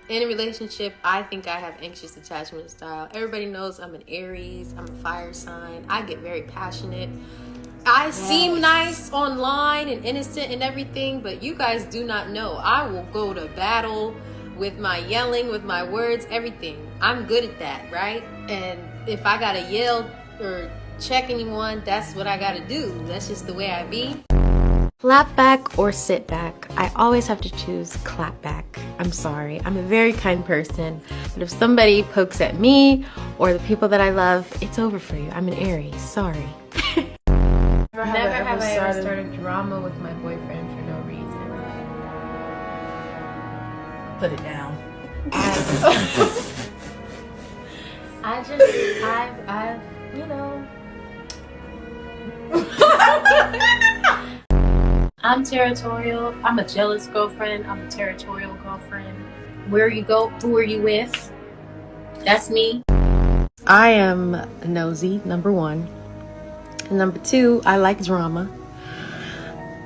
In a relationship, I think I have anxious attachment style. Everybody knows I'm an Aries, I'm a fire sign. I get very passionate. I seem nice online and innocent and everything, but you guys do not know. I will go to battle with my yelling, with my words, everything. I'm good at that, right? And if I gotta yell or check anyone, that's what I gotta do. That's just the way I be. Clap back or sit back. I always have to choose clap back. I'm sorry. I'm a very kind person, but if somebody pokes at me or the people that I love, it's over for you. I'm an Aries. Sorry. Never have I ever started drama with my boyfriend for no reason. Put it down. I've, you know. I'm territorial. I'm a jealous girlfriend. I'm a territorial girlfriend. Where you go, who are you with? That's me. I am nosy, number one. And number two, I like drama.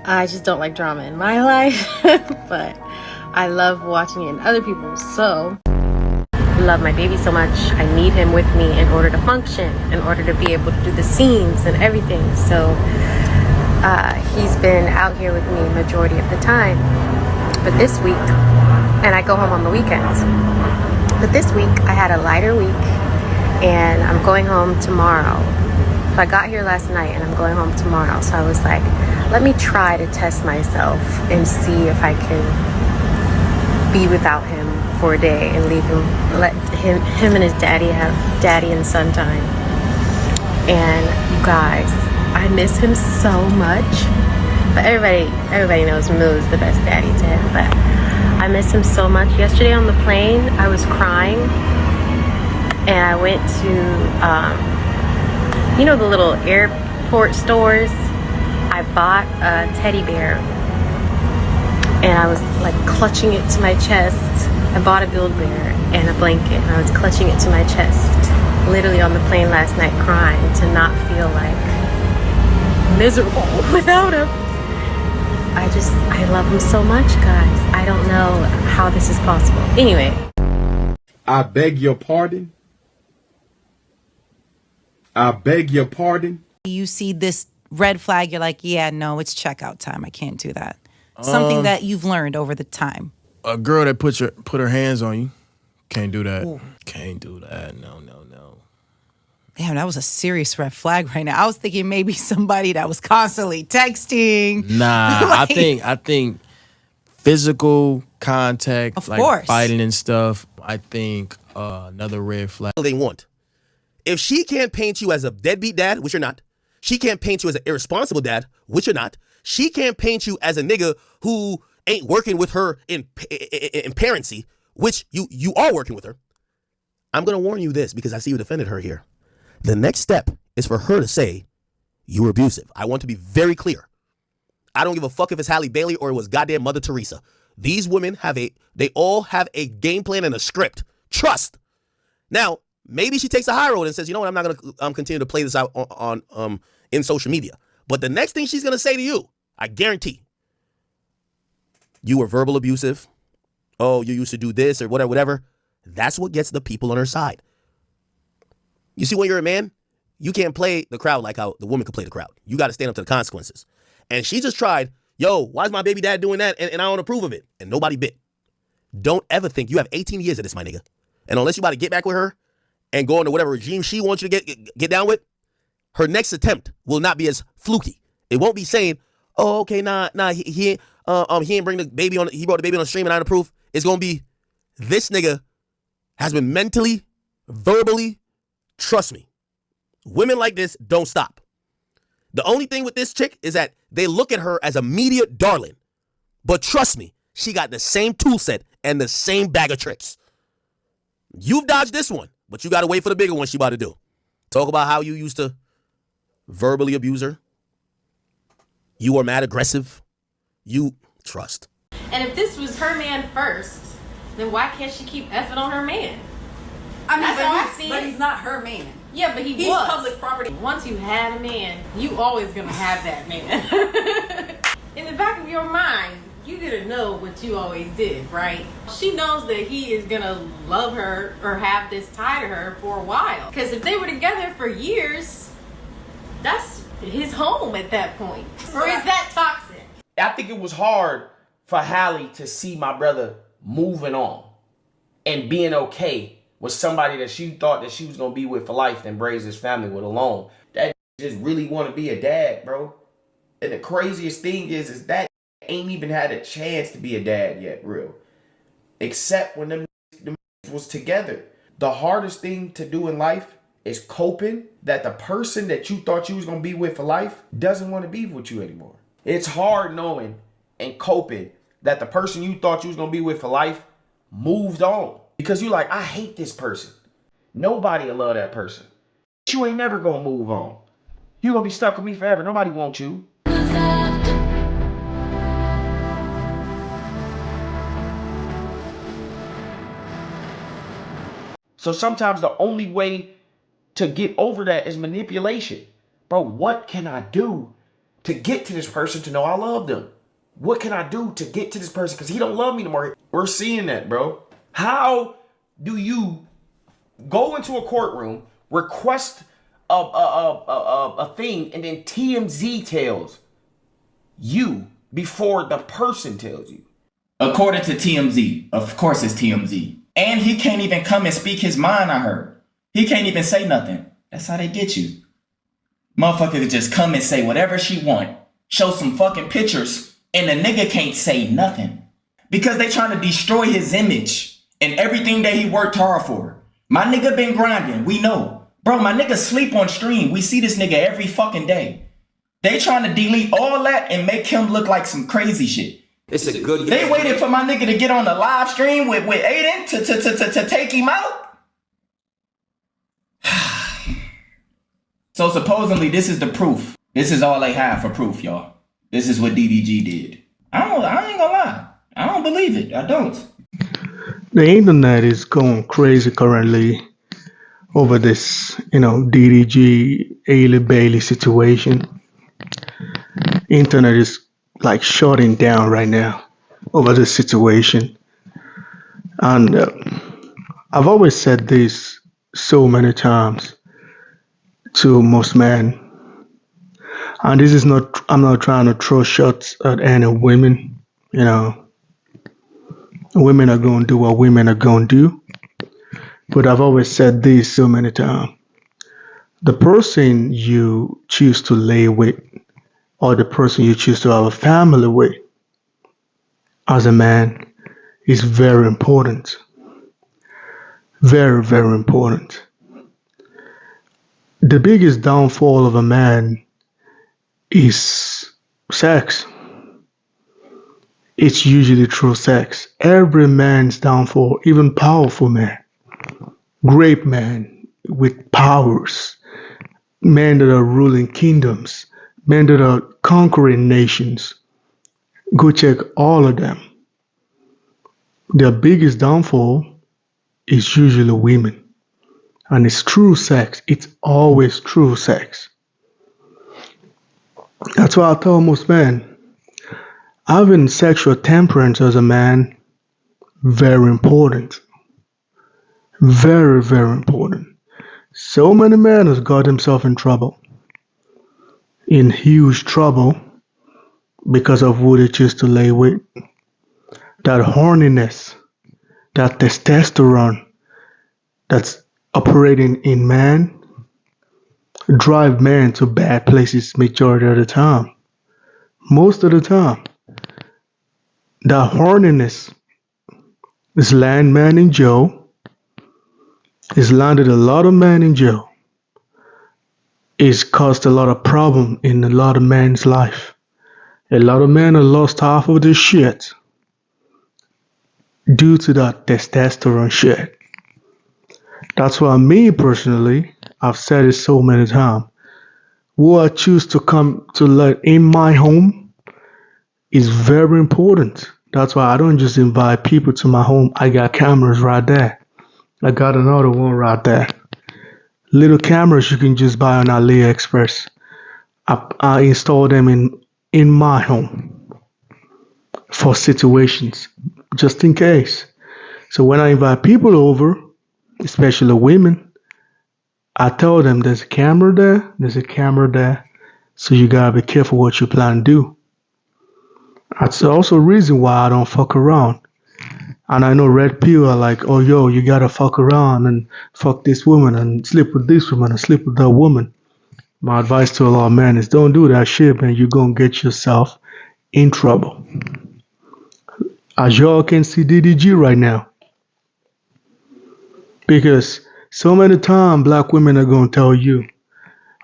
I just don't like drama in my life, but I love watching it in other people's. So, I love my baby so much. I need him with me in order to function, in order to be able to do the scenes and everything. So, he's been out here with me majority of the time. But this week, and I go home on the weekends. But this week, I had a lighter week, and I'm going home tomorrow. So I got here last night, and I'm going home tomorrow. So I was like, let me try to test myself and see if I can be without him for a day and leave him, let him and his daddy have daddy and son time. And you guys, I miss him so much. But everybody knows Moo is the best daddy to him. But I miss him so much. Yesterday on the plane, I was crying, and I went to you know the little airport stores. I bought a teddy bear, and I was like clutching it to my chest. I bought a Build-A-Bear and a blanket, and I was clutching it to my chest, literally on the plane last night, crying to not feel like miserable without him. I love him so much, guys. I don't know how this is possible. Anyway. I beg your pardon. I beg your pardon. You see this red flag, you're like, yeah, no, it's checkout time. I can't do that. Something that you've learned over the time. A girl that put her hands on you, can't do that. Ooh. Can't do that. No. Damn, that was a serious red flag right now. I was thinking maybe somebody that was constantly texting. Nah, like, I think physical contact, of like course, fighting and stuff. I think another red flag. They want. If she can't paint you as a deadbeat dad, which you're not. She can't paint you as an irresponsible dad, which you're not. She can't paint you as a nigga who ain't working with her in parency, which you are working with her. I'm going to warn you this because I see you defended her here. The next step is for her to say, you were abusive. I want to be very clear. I don't give a fuck if it's Halle Bailey or it was goddamn Mother Teresa. These women they all have a game plan and a script. Trust. Now, maybe she takes a high road and says, you know what, I'm not going to continue to play this out on in social media. But the next thing she's going to say to you, I guarantee, you were verbal abusive. Oh, you used to do this or whatever. That's what gets the people on her side. You see, when you're a man, you can't play the crowd like how the woman can play the crowd. You got to stand up to the consequences. And she just tried, yo, why is my baby dad doing that? And I don't approve of it. And nobody bit. Don't ever think, you have 18 years of this, my nigga. And unless you about to get back with her and go into whatever regime she wants you to get down with, her next attempt will not be as fluky. It won't be saying, oh, okay, nah, he ain't bring the baby on, he brought the baby on the stream and I don't approve. It's going to be, this nigga has been mentally, verbally, trust me, women like this don't stop. The only thing with this chick is that they look at her as a media darling. But trust me, she got the same tool set and the same bag of tricks. You've dodged this one, but you got to wait for the bigger one she about to do. Talk about how you used to verbally abuse her. You are mad aggressive. You trust. And if this was her man first, then why can't she keep effing on her man? I mean, but he's not her man. Yeah, but he's public property. Once you had a man, you always gonna have that man. In the back of your mind, you gotta know what you always did, right? She knows that he is gonna love her or have this tie to her for a while. Because if they were together for years, that's his home at that point. Or is that toxic? I think it was hard for Halle to see my brother moving on and being okay with somebody that she thought that she was gonna be with for life and raise his family with alone. That just really want to be a dad, bro. And the craziest thing is that ain't even had a chance to be a dad yet, real. Except when them was together. The hardest thing to do in life is coping that the person that you thought you was gonna be with for life doesn't want to be with you anymore. It's hard knowing and coping that the person you thought you was gonna be with for life moved on. Because you like, I hate this person. Nobody will love that person. You ain't never gonna move on. You gonna be stuck with me forever. Nobody wants you. So sometimes the only way to get over that is manipulation. Bro, what can I do to get to this person to know I love them? What can I do to get to this person? Because he don't love me no more. We're seeing that, bro. How do you go into a courtroom, request a thing, and then TMZ tells you before the person tells you? According to TMZ, of course it's TMZ. And he can't even come and speak his mind, I heard. He can't even say nothing. That's how they get you. Motherfucker could just come and say whatever she want, show some fucking pictures, and the nigga can't say nothing. Because they trying to destroy his image and everything that he worked hard for. My nigga been grinding, we know. Bro, my nigga sleep on stream. We see this nigga every fucking day. They trying to delete all that and make him look like some crazy shit. It's a good. They waited for my nigga to get on the live stream with Aiden to take him out. So supposedly this is the proof. This is all they have for proof, y'all. This is what DDG did. I ain't gonna lie. I don't believe it. I don't. The internet is going crazy currently over this, DDG Halle Bailey situation. Internet is like shutting down right now over this situation. And I've always said this so many times to most men. And this is not, I'm not trying to throw shots at any women. Women are going to do what women are going to do. But I've always said this so many times. The person you choose to lay with, or the person you choose to have a family with, as a man, is very important. Very, very important. The biggest downfall of a man is sex. It's usually through sex. Every man's downfall, even powerful men, great men with powers, men that are ruling kingdoms, men that are conquering nations, go check all of them. Their biggest downfall is usually women. And it's true sex. It's always true sex. That's why I tell most men, having sexual temperance as a man, very important. Very, very important. So many men has got himself in trouble. In huge trouble because of who they choose to lay with. That horniness, that testosterone that's operating in man, drive men to bad places majority of the time. Most of the time. That horniness is land man in jail. It's landed a lot of men in jail. It's caused a lot of problem in a lot of men's life. A lot of men have lost half of their shit due to that testosterone shit. That's why me personally, I've said it so many times, who I choose to come to let in my home is very important. That's why I don't just invite people to my home. I got cameras right there. I got another one right there. Little cameras you can just buy on AliExpress. I install them in my home. for situations, just in case. So when I invite people over, especially women, I tell them there's a camera there, so you gotta be careful what you plan to do. That's also a reason why I don't fuck around. And I know red pill are like, oh yo, you gotta fuck around and fuck this woman and sleep with this woman and sleep with that woman. My advice to a lot of men is don't do that shit, man. You're gonna get yourself in trouble. As y'all can see DDG right now. Because so many times black women are gonna tell you,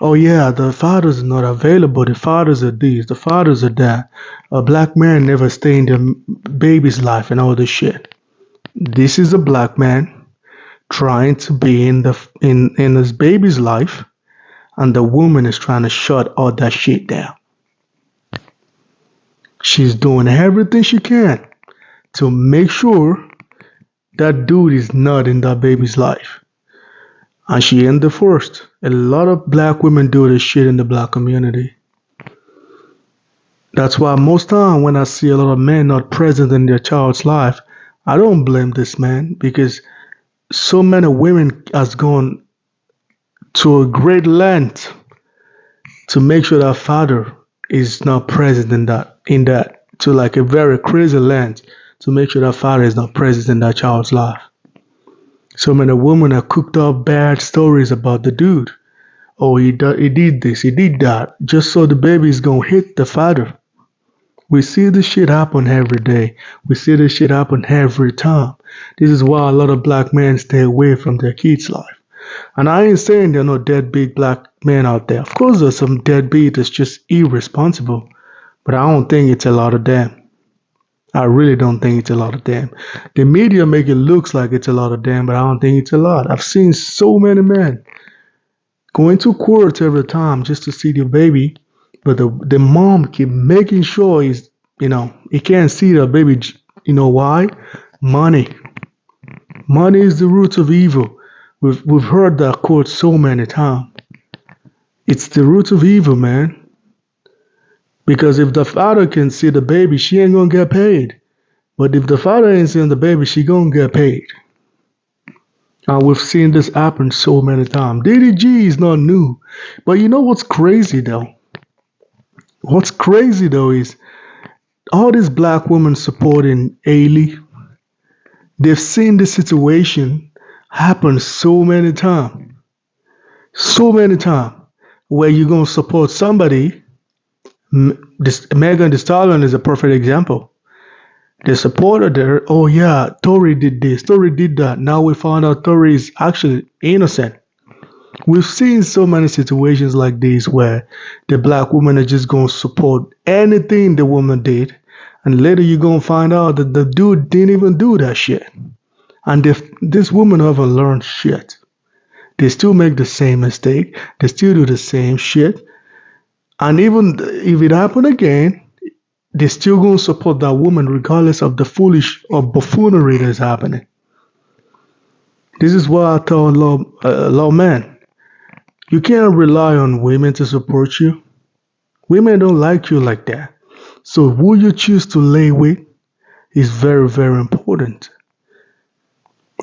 oh yeah, the fathers are not available, the fathers are this, the fathers are that. A black man never stay in the baby's life and all this shit. This is a black man trying to be in his baby's life, and the woman is trying to shut all that shit down. She's doing everything she can to make sure that dude is not in that baby's life. And she ain't the first. A lot of black women do this shit in the black community. That's why most time when I see a lot of men not present in their child's life, I don't blame this man because so many women has gone to a great length to make sure that father is not present in that to like a very crazy length to make sure that father is not present in that child's life. So many women have cooked up bad stories about the dude. Oh, he did this, he did that, just so the baby is gonna hit the father. We see this shit happen every day. We see this shit happen every time. This is why a lot of black men stay away from their kids' life. And I ain't saying there are no deadbeat black men out there. Of course, there's some deadbeat that's just irresponsible, but I don't think it's a lot of them. I really don't think it's a lot of them. The media make it look like it's a lot of them, but I don't think it's a lot. I've seen so many men going to court every time just to see their baby, but the mom keep making sure he can't see the baby. You know why? Money. Money is the root of evil. We've heard that quote so many times. It's the root of evil, man. Because if the father can see the baby, she ain't gonna get paid. But if the father ain't seeing the baby, she gonna get paid. And we've seen this happen so many times. DDG is not new. But you know what's crazy though? What's crazy though is all these black women supporting Halle, they've seen this situation happen so many times. So many times. Where you're gonna support somebody. Megan Thee Stallion is a perfect example. They supported her. Oh yeah, Tory did this, Tory did that. Now we found out Tory is actually innocent. We've seen so many situations like this where the black woman is just gonna support anything the woman did, and later you're gonna find out that the dude didn't even do that shit. And if this woman haven't learned shit, they still make the same mistake, they still do the same shit. And even if it happened again, they're still going to support that woman regardless of the foolish or buffoonery that's happening. This is why I tell a lot of men, you can't rely on women to support you. Women don't like you like that. So who you choose to lay with is very, very important.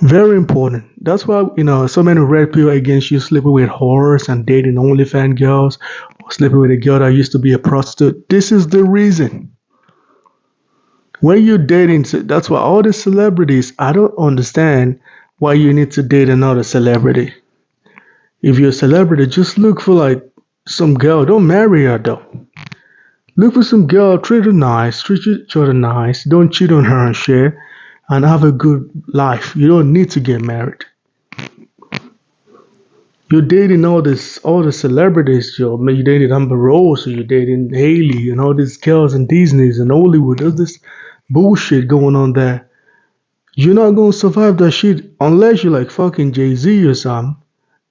Very important. That's why, so many red pill against you sleeping with whores and dating OnlyFans girls or sleeping with a girl that used to be a prostitute. This is the reason. When you're dating, that's why all the celebrities, I don't understand why you need to date another celebrity. If you're a celebrity, just look for like some girl. Don't marry her though. Look for some girl, treat her nice, treat each other nice. Don't cheat on her and shit. And have a good life. You don't need to get married. You're dating all the celebrities. You're dating Amber Rose, or you're dating Halle, and all these girls in Disney's and Hollywood. There's this bullshit going on there. You're not gonna survive that shit unless you're like fucking Jay-Z or something.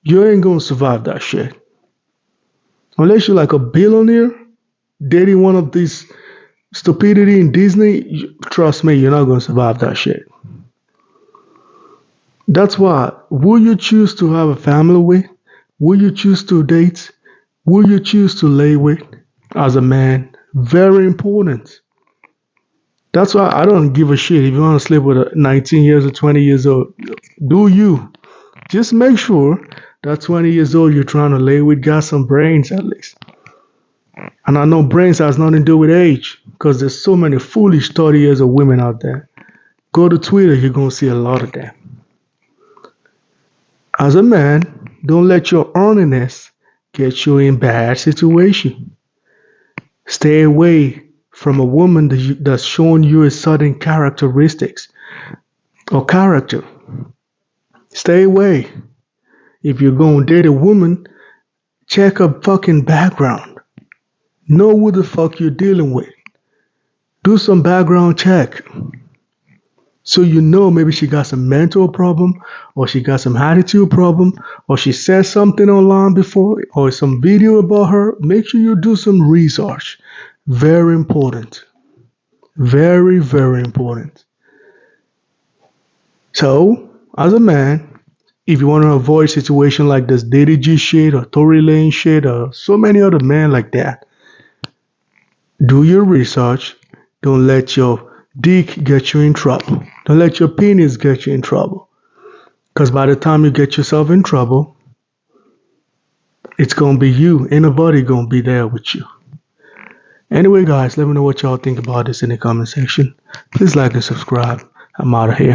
You ain't gonna survive that shit. Unless you're like a billionaire dating one of these stupidity in Disney, trust me, you're not going to survive that shit. That's why, will you choose to have a family with? Will you choose to date? Will you choose to lay with as a man? Very important. That's why I don't give a shit if you want to sleep with a 19 years or 20 years old. Do you? Just make sure that 20 years old you're trying to lay with got some brains at least. And I know brains has nothing to do with age because there's so many foolish 30 years of women out there. Go to Twitter, you're going to see a lot of them. As a man, don't let your earniness get you in bad situation. Stay away from a woman that's showing you a certain characteristics or character. Stay away. If you're going to date a woman, check her fucking background. Know who the fuck you're dealing with. Do some background check. So you know maybe she got some mental problem or she got some attitude problem or she said something online before or some video about her. Make sure you do some research. Very important. Very, very important. So, as a man, if you want to avoid situation like this DDG shit or Tory Lane shit or so many other men like that, do your research. Don't let your dick get you in trouble. Don't let your penis get you in trouble. Because by the time you get yourself in trouble, it's going to be you. Ain't nobody going to be there with you. Anyway, guys, let me know what y'all think about this in the comment section. Please like and subscribe. I'm out of here.